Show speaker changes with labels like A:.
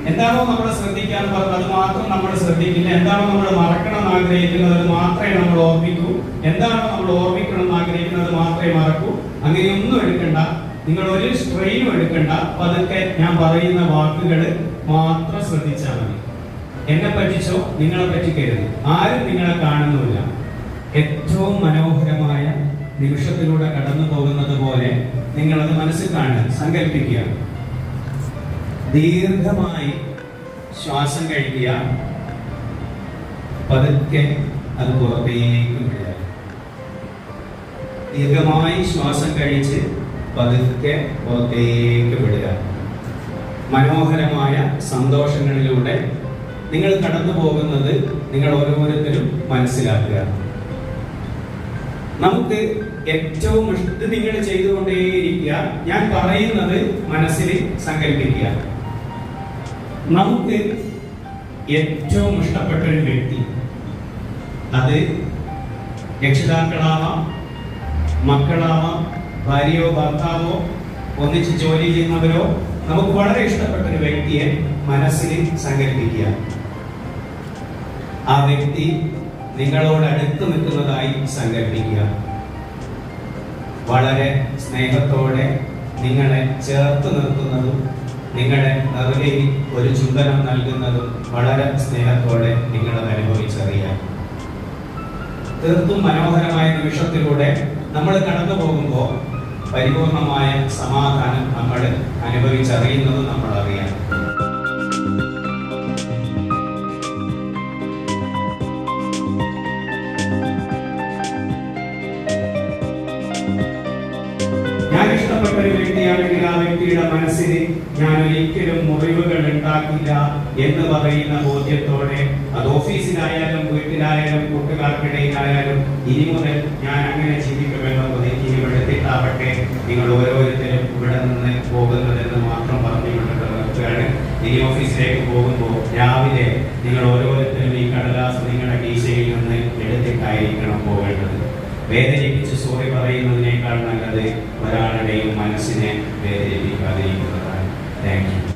A: എന്താണോ നമ്മൾ ശ്രദ്ധിക്കാൻ പറഞ്ഞത് അത് മാത്രം നമ്മൾ ശ്രദ്ധിക്കില്ല. എന്താണോ നമ്മൾ മറക്കണം എന്ന് ആഗ്രഹിക്കുന്നത് അത് മാത്രമേ നമ്മൾ ഓർമ്മിക്കൂ. എന്താണോ നമ്മൾ ഓർമ്മിക്കണം എന്ന് ആഗ്രഹിക്കുന്നത് മാത്രമേ മറക്കൂ. അങ്ങനെയൊന്നും എടുക്കണ്ട, നിങ്ങൾ ഒരു സ്ട്രെയിനും എടുക്കണ്ട. പതുക്കെ ഞാൻ പറയുന്ന വാക്കുകൾ മാത്രം ശ്രദ്ധിച്ചാൽ മതി. എന്നെ പറ്റിച്ചോ നിങ്ങളെ പറ്റിക്കരുത്. ആരും നിങ്ങളെ കാണുന്നുമില്ല. ഏറ്റവും മനോഹരമായ നിമിഷത്തിലൂടെ കടന്നു പോകുന്നത് പോലെ നിങ്ങളത് മനസ്സിൽ കാണുക, സങ്കല്പിക്കുക. ദീർഘമായി ശ്വാസം കഴിക്കുക, പതുക്കെ അത് പുറത്തേക്ക് വിടുക. ദീർഘമായി ശ്വാസം കഴിച്ച് പതുക്കെ പുറത്തേക്ക് വിടുക. മനോഹരമായ സന്തോഷങ്ങളിലൂടെ നിങ്ങൾ കടന്നു പോകുന്നത് നിങ്ങൾ ഓരോരുത്തരും മനസ്സിലാക്കുക. നമുക്ക് ഏറ്റവും ഇത് നിങ്ങൾ ചെയ്തുകൊണ്ടേയിരിക്കുക. ഞാൻ പറയുന്നത് മനസ്സിൽ സങ്കല്പിക്കുക. നമുക്ക് ഏറ്റവും ഇഷ്ടപ്പെട്ട ഒരു വ്യക്തി, അത് രക്ഷിതാക്കളാവാം, മക്കളാവാം, ഭാര്യയോ ഭർത്താവോ, ഒന്നിച്ച് ജോലി ചെയ്യുന്നവരോ, നമുക്ക് വളരെ ഇഷ്ടപ്പെട്ട ഒരു വ്യക്തിയെ മനസ്സിൽ സങ്കല്പിക്കുക. ആ വ്യക്തി നിങ്ങളോട് അടുത്ത് നിൽക്കുന്നതായി സങ്കല്പിക്കുക. വളരെ സ്നേഹത്തോടെ നിങ്ങളെ ചേർത്ത് നിർത്തുന്നതും നിങ്ങളെ നെറുകയിൽ ഒരു ചുംബനം നൽകുന്നതും വളരെ സ്നേഹത്തോടെ നിങ്ങളത് അനുഭവിച്ചറിയാം. തീർത്തും മനോഹരമായ നിമിഷത്തിലൂടെ നമ്മൾ കടന്നു പോകുമ്പോൾ പരിപൂർണമായ സമാധാനം നമ്മൾ അനുഭവിച്ചറിയുന്നത് നമ്മൾ അറിയാം. ഞാൻ ഇഷ്ടപ്പെട്ട ഒരു വ്യക്തിയാണെങ്കിൽ ആ വ്യക്തിയുടെ മനസ്സിൽ ഞാൻ ഒരിക്കലും മുറിവുകൾ ഉണ്ടാക്കില്ല എന്ന് പറയുന്ന ബോധ്യത്തോടെ, അത് ഓഫീസിലായാലും വീട്ടിലായാലും കൂട്ടുകാർക്കിടയിലായാലും, ഇനി മുതൽ ഞാൻ അങ്ങനെ ജീവിക്കുമെന്നത് ഇനി എടുത്തിട്ടാവട്ടെ നിങ്ങൾ ഓരോരുത്തരും ഇവിടെ നിന്ന് പോകുന്നതെന്ന് മാത്രം പറഞ്ഞുകൊണ്ട് നിർത്തുകയാണ്. ഇനി ഓഫീസിലേക്ക് പോകുമ്പോൾ രാവിലെ നിങ്ങൾ ഓരോരുത്തരും ഈ കടലാസ് നിങ്ങളുടെ കീശയിൽ നിന്ന് എടുത്തിട്ടായിരിക്കണം പോകേണ്ടത്. വേദനിപ്പിച്ച് സോറി പറയുന്നതിനേക്കാൾ നല്ലത് ഒരാളുടെയും മനസ്സിനെ വേദനിപ്പിക്കാതിരിക്കുന്നതാണ്. Thank you.